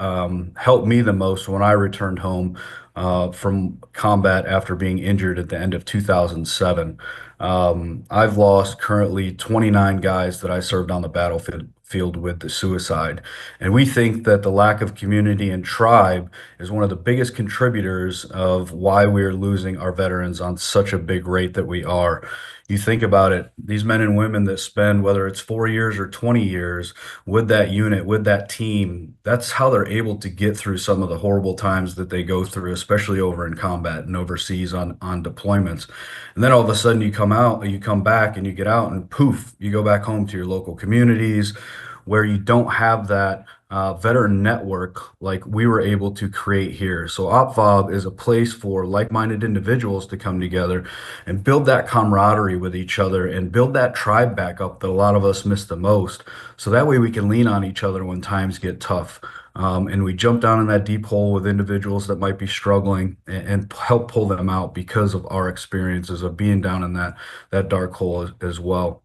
helped me the most when I returned home from combat after being injured at the end of 2007. I've lost currently 29 guys that I served on the battlefield with the suicide. And we think that the lack of community and tribe is one of the biggest contributors of why we're losing our veterans on such a big rate that we are. You think about it, these men and women that spend, whether it's 4 years or 20 years with that unit, with that team, that's how they're able to get through some of the horrible times that they go through, especially over in combat and overseas on deployments. And then all of a sudden you come back and you get out and poof, you go back home to your local communities where you don't have that veteran network like we were able to create here. So OpFob is a place for like-minded individuals to come together and build that camaraderie with each other and build that tribe back up that a lot of us miss the most. So that way we can lean on each other when times get tough. And we jump down in that deep hole with individuals that might be struggling and help pull them out because of our experiences of being down in that dark hole as well.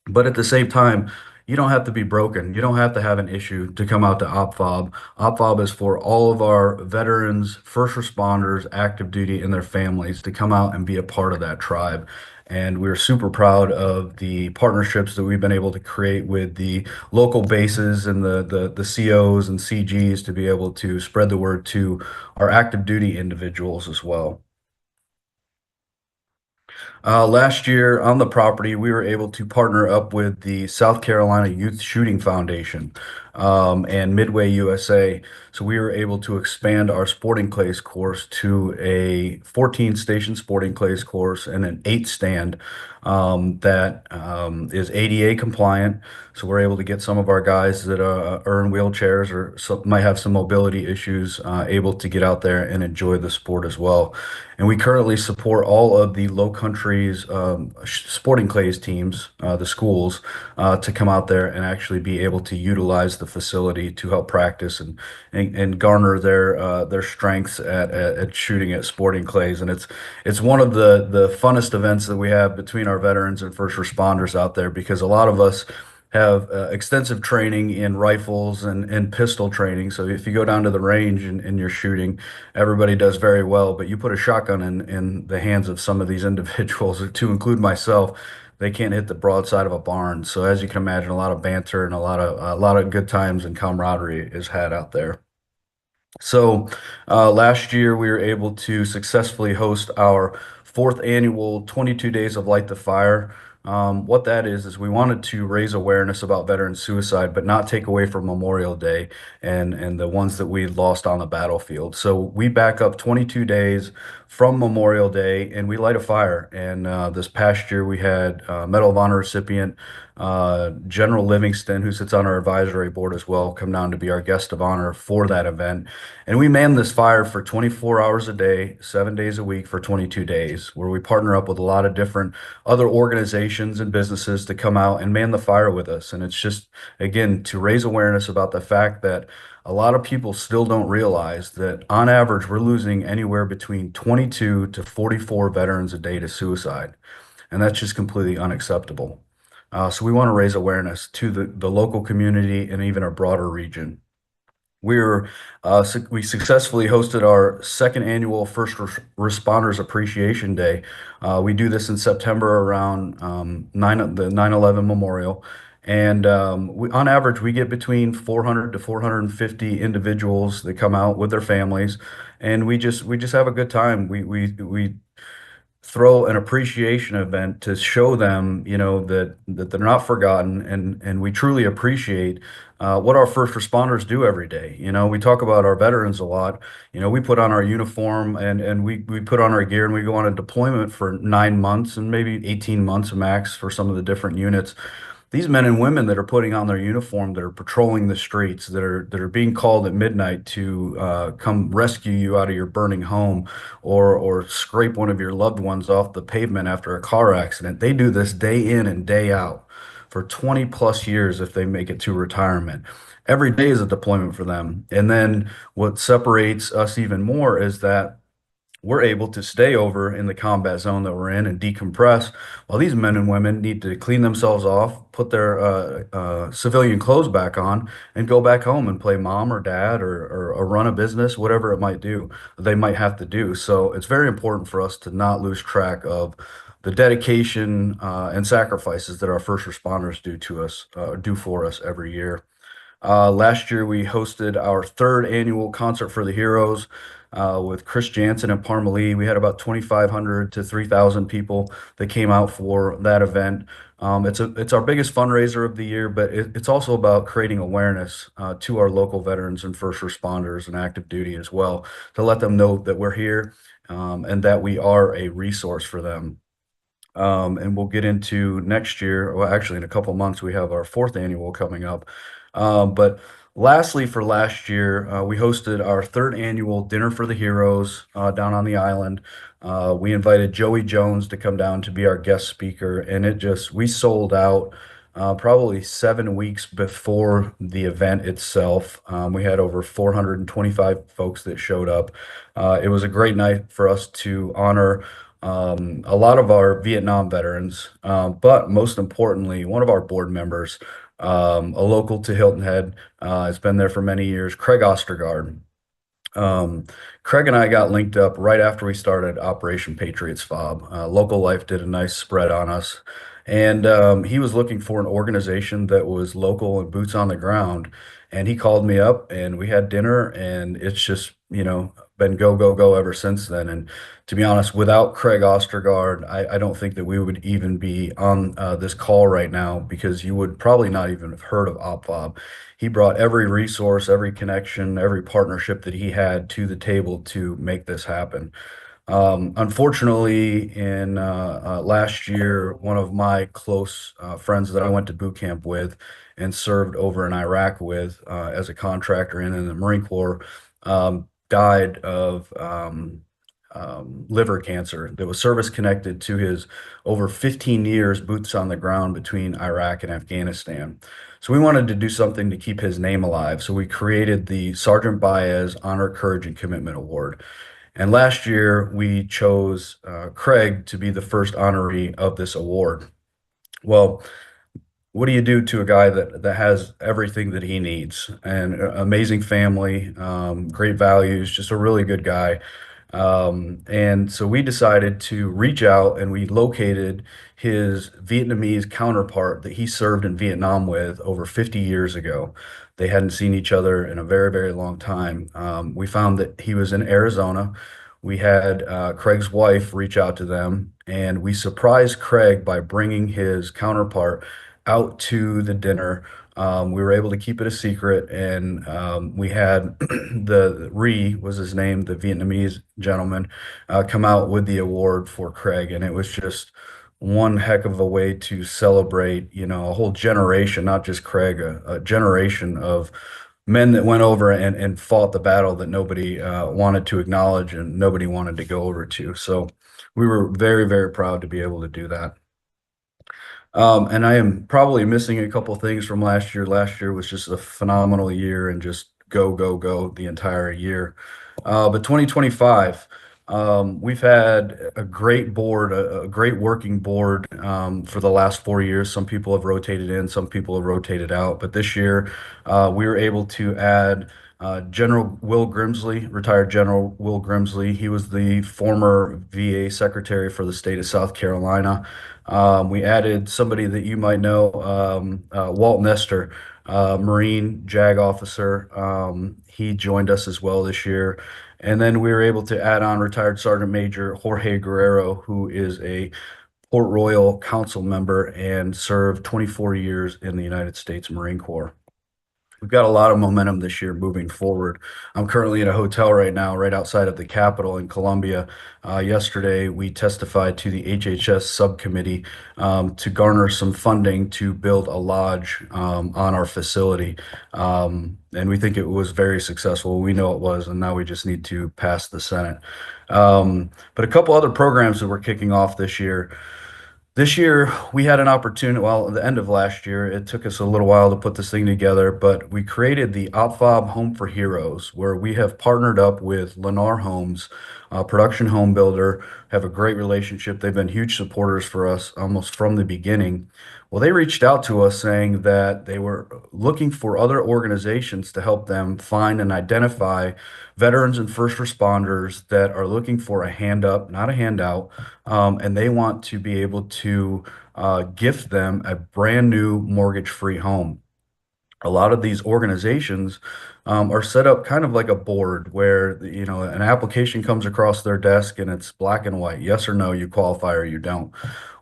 But at the same time, you don't have to be broken. You don't have to have an issue to come out to OpFob. OpFob is for all of our veterans, first responders, active duty, and their families to come out and be a part of that tribe. And we're super proud of the partnerships that we've been able to create with the local bases and the COs and CGs to be able to spread the word to our active duty individuals as well. Last year on the property, we were able to partner up with the South Carolina Youth Shooting Foundation and Midway USA. So we were able to expand our sporting clays course to a 14-station sporting clays course and an 8-stand that is ADA compliant. So we're able to get some of our guys that are in wheelchairs or might have some mobility issues able to get out there and enjoy the sport as well. And we currently support all of the Low Countries sporting clays teams, the schools, to come out there and actually be able to utilize the facility to help practice and garner their strengths at shooting at sporting clays. And it's one of the funnest events that we have between our veterans and first responders out there, because a lot of us have extensive training in rifles and pistol training. So if you go down to the range and you're shooting, everybody does very well. But you put a shotgun in the hands of some of these individuals, to include myself, they can't hit the broadside of a barn. So as you can imagine, a lot of banter and a lot of good times and camaraderie is had out there. So last year we were able to successfully host our 4th annual 22 Days of Light the Fire. What that is we wanted to raise awareness about veteran suicide, but not take away from Memorial Day and the ones that we lost on the battlefield. So we back up 22 days from Memorial Day and we light a fire. And this past year we had Medal of Honor recipient General Livingston, who sits on our advisory board as well, come down to be our guest of honor for that event. And we man this fire for 24 hours a day, 7 days a week for 22 days, where we partner up with a lot of different other organizations and businesses to come out and man the fire with us. And it's just, again, to raise awareness about the fact that a lot of people still don't realize that on average, we're losing anywhere between 22 to 44 veterans a day to suicide. And that's just completely unacceptable. So we want to raise awareness to the local community and even our broader region. We successfully hosted our second annual Responders Appreciation Day. We do this in September around the 9/11 Memorial. And on average, we get between 400 to 450 individuals that come out with their families, and we just have a good time. We throw an appreciation event to show them, that they're not forgotten, and we truly appreciate what our first responders do every day. We talk about our veterans a lot. We put on our uniform and we put on our gear and we go on a deployment for 9 months and maybe 18 months max for some of the different units. These men and women that are putting on their uniform, that are patrolling the streets, that are being called at midnight to come rescue you out of your burning home, or scrape one of your loved ones off the pavement after a car accident. They do this day in and day out for 20 plus years if they make it to retirement. Every day is a deployment for them. And then what separates us even more is that we're able to stay over in the combat zone that we're in and decompress, while these men and women need to clean themselves off, put their civilian clothes back on, and go back home and play mom or dad, or run a business, whatever it might do, they might have to do. So it's very important for us to not lose track of the dedication and sacrifices that our first responders do for us every year. Last year, we hosted our third annual Concert for the Heroes with Chris Jansen and Parmalee. We had about 2,500 to 3,000 people that came out for that event. It's our biggest fundraiser of the year, but it's also about creating awareness to our local veterans and first responders and active duty as well, to let them know that we're here and that we are a resource for them. And we'll get into next year. Well, actually, in a couple months, we have our fourth annual coming up. But lastly, for last year, we hosted our third annual Dinner for the Heroes down on the island. We invited Joey Jones to come down to be our guest speaker, and we sold out probably 7 weeks before the event itself. We had over 425 folks that showed up. It was a great night for us to honor a lot of our Vietnam veterans, but most importantly, one of our board members, a local to Hilton Head, has been there for many years, Craig Ostergaard. Craig and I got linked up right after we started Operation Patriots Fob. Local Life did a nice spread on us, and he was looking for an organization that was local and boots on the ground. And he called me up, and we had dinner, and it's just, been go, go, go ever since then. And to be honest, without Craig Ostergaard, I don't think that we would even be on this call right now, because you would probably not even have heard of OpFob. He brought every resource, every connection, every partnership that he had to the table to make this happen. Unfortunately, in last year, one of my close friends that I went to boot camp with and served over in Iraq with as a contractor and in the Marine Corps, died of liver cancer that was service connected to his over 15 years boots on the ground between Iraq and Afghanistan. So we wanted to do something to keep his name alive. So we created the Sergeant Baez Honor, Courage, and Commitment Award. And last year, we chose Craig to be the first honoree of this award. Well, what do you do to a guy that has everything that he needs? And amazing family, great values, just a really good guy. And so we decided to reach out, and we located his Vietnamese counterpart that he served in Vietnam with over 50 years ago. They hadn't seen each other in a very, very long time. We found that he was in Arizona. we had Craig's wife reach out to them, and we surprised Craig by bringing his counterpart out to the dinner. We were able to keep it a secret, and we had the Ree was his name, the Vietnamese gentleman, come out with the award for Craig, and it was just one heck of a way to celebrate, a whole generation, not just Craig, a generation of men that went over and fought the battle that nobody wanted to acknowledge and nobody wanted to go over to. So we were very, very proud to be able to do that. And I am probably missing a couple things from last year. Last year was just a phenomenal year and just go, go, go the entire year. But 2025, we've had a great board, a great working board for the last 4 years. Some people have rotated in, some people have rotated out. But this year, we were able to add General Will Grimsley, retired General Will Grimsley. He was the former VA Secretary for the state of South Carolina. We added somebody that you might know, Walt Nestor, Marine JAG officer. He joined us as well this year. And then we were able to add on retired Sergeant Major Jorge Guerrero, who is a Port Royal Council member and served 24 years in the United States Marine Corps. We've got a lot of momentum this year moving forward. I'm currently in a hotel right now, right outside of the Capitol in Columbia. Yesterday, we testified to the HHS subcommittee to garner some funding to build a lodge on our facility. And we think it was very successful. We know it was, and now we just need to pass the Senate. But a couple other programs that we're kicking off this year. This year, we had an opportunity, well, at the end of last year, it took us a little while to put this thing together, but we created the OpFob Home for Heroes, where we have partnered up with Lennar Homes, a production home builder, have a great relationship. They've been huge supporters for us almost from the beginning. Well, they reached out to us saying that they were looking for other organizations to help them find and identify veterans and first responders that are looking for a hand up, not a handout, and they want to be able to gift them a brand new mortgage-free home. A lot of these organizations are set up kind of like a board where, an application comes across their desk and it's black and white, yes or no, you qualify or you don't.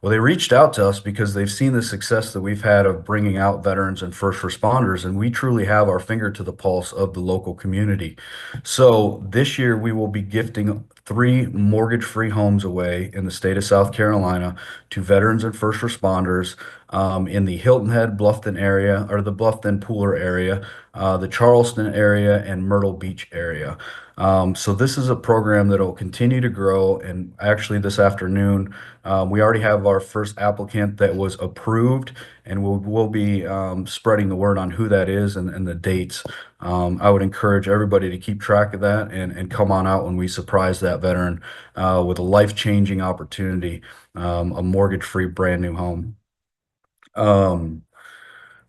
Well, they reached out to us because they've seen the success that we've had of bringing out veterans and first responders, and we truly have our finger to the pulse of the local community. So this year we will be gifting 3 mortgage-free homes away in the state of South Carolina to veterans and first responders in the Hilton Head, Bluffton area, or the Bluffton Pooler area, the Charleston area, and Myrtle Beach area. So this is a program that will continue to grow. And actually, this afternoon, we already have our first applicant that was approved, and we'll be spreading the word on who that is and the dates. I would encourage everybody to keep track of that and come on out when we surprise that veteran with a life-changing opportunity, a mortgage-free brand new home.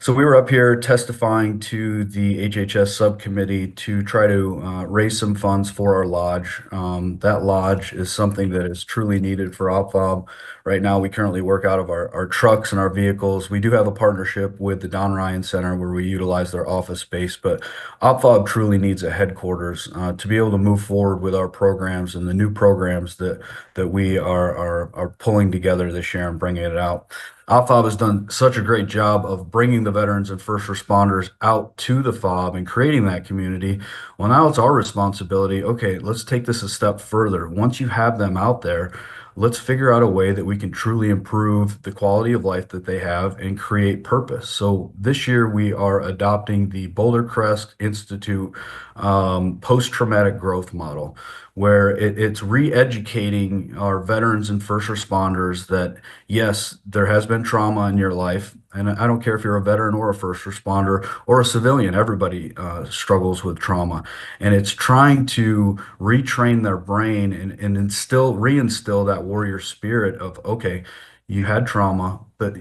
So we were up here testifying to the HHS subcommittee to try to raise some funds for our lodge. That lodge is something that is truly needed for OpFob. Right now, we currently work out of our trucks and our vehicles. We do have a partnership with the Don Ryan Center where we utilize their office space, but OpFob truly needs a headquarters to be able to move forward with our programs and the new programs that we are pulling together this year and bringing it out. OpFob has done such a great job of bringing the veterans and first responders out to the FOB and creating that community. Well, now it's our responsibility. Okay, let's take this a step further. Once you have them out there, let's figure out a way that we can truly improve the quality of life that they have and create purpose. So this year we are adopting the Boulder Crest Institute post-traumatic growth model, where it's re-educating our veterans and first responders that, yes, there has been trauma in your life. And I don't care if you're a veteran or a first responder or a civilian, everybody struggles with trauma. And it's trying to retrain their brain and reinstill that warrior spirit of, okay, you had trauma, but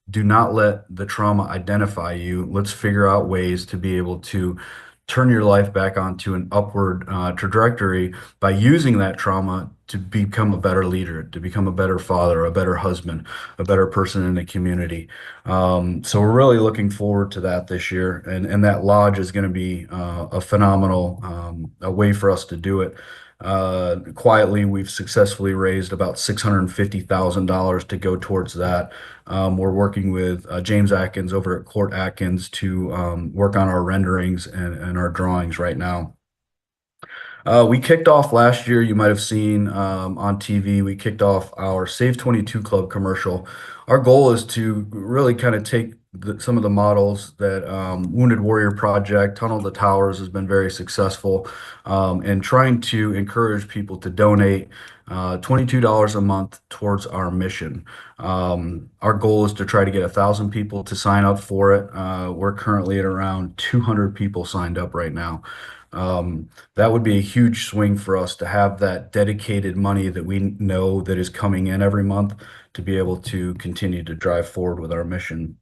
do not let the trauma identify you. Let's figure out ways to be able to turn your life back onto an upward trajectory by using that trauma to become a better leader, to become a better father, a better husband, a better person in the community. So we're really looking forward to that this year. And that lodge is going to be a phenomenal a way for us to do it. Quietly, we've successfully raised about $650,000 to go towards that. We're working with James Atkins over at Court Atkins to work on our renderings and our drawings right now. We kicked off last year, you might have seen on TV, we kicked off our Save 22 Club commercial. Our goal is to really kind of take some of the models that Wounded Warrior Project, Tunnel to Towers has been very successful, and trying to encourage people to donate $22 a month towards our mission. Our goal is to try to get 1,000 people to sign up for it. We're currently at around 200 people signed up right now. That would be a huge swing for us to have that dedicated money that we know that is coming in every month to be able to continue to drive forward with our mission.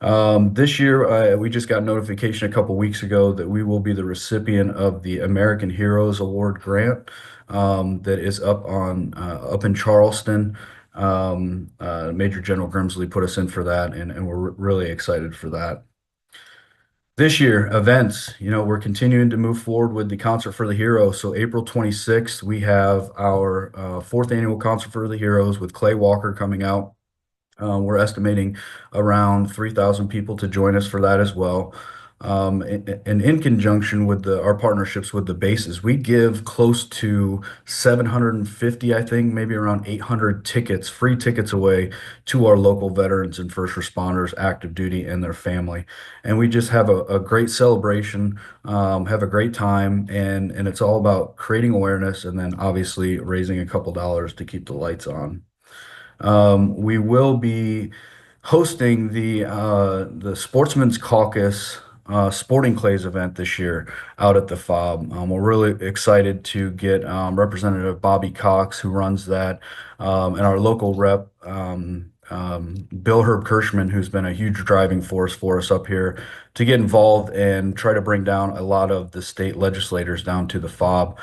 This year, we just got notification a couple weeks ago that we will be the recipient of the American Heroes Award grant that is up in Charleston. Major General Grimsley put us in for that, and we're really excited for that. This year, events, we're continuing to move forward with the Concert for the Heroes. So April 26th, we have our fourth annual Concert for the Heroes with Clay Walker coming out. We're estimating around 3,000 people to join us for that as well. And in conjunction with our partnerships with the bases, we give close to 750, I think, maybe around 800 tickets, free tickets away to our local veterans and first responders, active duty, and their family. And we just have a great celebration, have a great time, and it's all about creating awareness and then obviously raising a couple dollars to keep the lights on. We will be hosting the Sportsman's Caucus Sporting Clays event this year out at the FOB. We're really excited to get Representative Bobby Cox, who runs that, and our local rep, Bill Herb Kirschman, who's been a huge driving force for us up here, to get involved and try to bring down a lot of the state legislators down to the FOB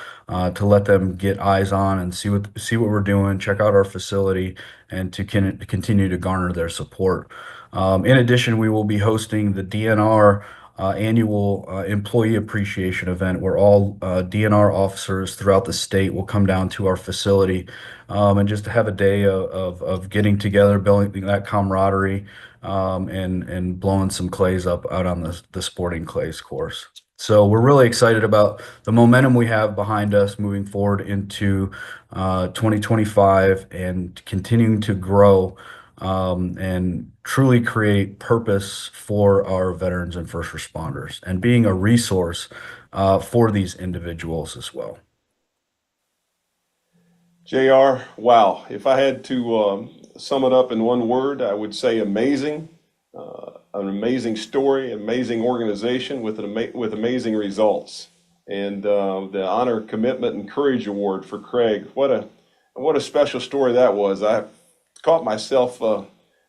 to let them get eyes on and see what we're doing, check out our facility, and to continue to garner their support. In addition, we will be hosting the DNR annual employee appreciation event where all DNR officers throughout the state will come down to our facility and just have a day of getting together, building that camaraderie, and blowing some clays up out on the sporting clays course. So we're really excited about the momentum we have behind us moving forward into 2025 and continuing to grow and truly create purpose for our veterans and first responders and being a resource for these individuals as well. JR, wow. If I had to sum it up in one word, I would say amazing. An amazing story, amazing organization with amazing results. And the Honor, Commitment, and Courage Award for Craig. What a special story that was. I caught myself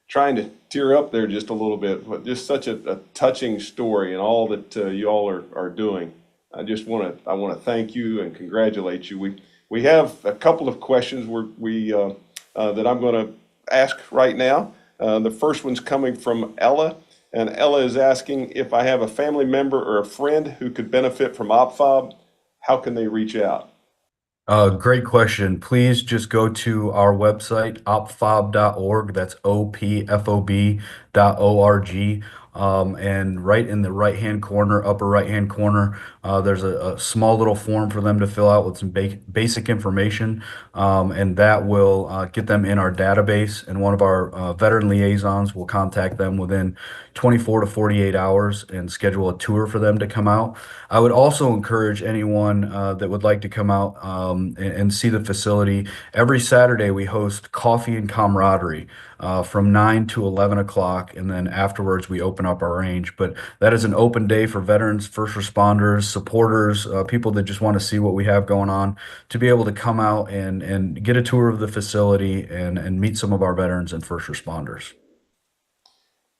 trying to tear up there just a little bit, but just such a touching story and all that you all are doing. I want to thank you and congratulate you. We have a couple of questions that I'm going to ask right now. The first one's coming from Ella, and Ella is asking if I have a family member or a friend who could benefit from OpFob, how can they reach out? Great question. Please just go to our website, opfob.org. That's opfob.org. And right in the right-hand corner, upper right-hand corner, there's a small little form for them to fill out with some basic information, and that will get them in our database. And one of our veteran liaisons will contact them within 24 to 48 hours and schedule a tour for them to come out. I would also encourage anyone that would like to come out and see the facility. Every Saturday, we host Coffee and Camaraderie from 9 to 11 o'clock, and then afterwards we open up our range. But that is an open day for veterans, first responders, supporters, people that just want to see what we have going on, to be able to come out and get a tour of the facility and meet some of our veterans and first responders.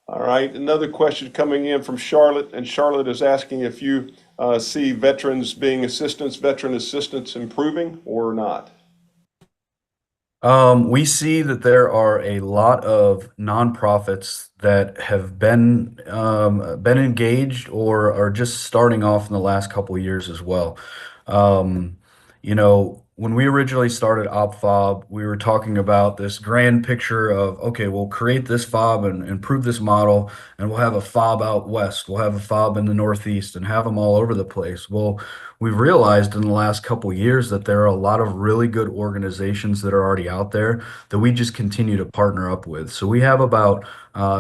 All right, another question coming in from Charlotte, and Charlotte is asking if you see veteran assistance improving or not. We see that there are a lot of nonprofits that have been engaged or are just starting off in the last couple of years as well. You know, when we originally started OpFob, we were talking about this grand picture of, okay, we'll create this fob and improve this model, and we'll have a fob out west, we'll have a fob in the Northeast, and have them all over the place. Well, we've realized in the last couple years that there are a lot of really good organizations that are already out there that we just continue to partner up with. So we have about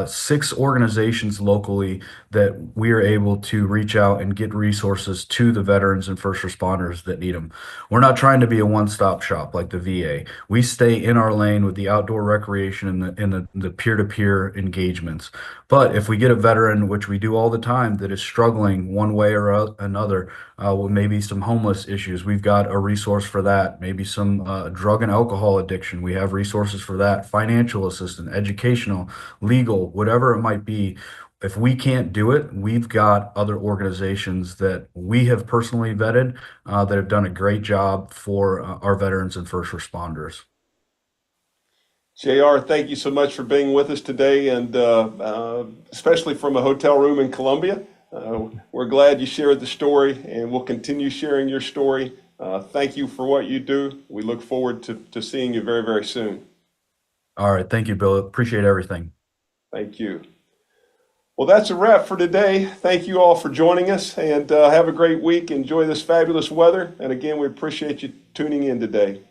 6 organizations locally that we are able to reach out and get resources to the veterans and first responders that need them. We're not trying to be a one-stop shop like the VA. We stay in our lane with the outdoor recreation and the peer-to-peer engagements. But if we get a veteran, which we do all the time, that is struggling one way or another, with maybe some homeless issues, we've got a resource for that. Maybe some drug and alcohol addiction, we have resources for that. Financial assistance, educational, legal, whatever it might be. If we can't do it, we've got other organizations that we have personally vetted that have done a great job for our veterans and first responders. JR, thank you so much for being with us today, and especially from a hotel room in Columbia. We're glad you shared the story, and we'll continue sharing your story. Thank you for what you do. We look forward to seeing you very, very soon. All right. Thank you, Bill. Appreciate everything. Thank you. Well, that's a wrap for today. Thank you all for joining us, and have a great week. Enjoy this fabulous weather. And again, we appreciate you tuning in today.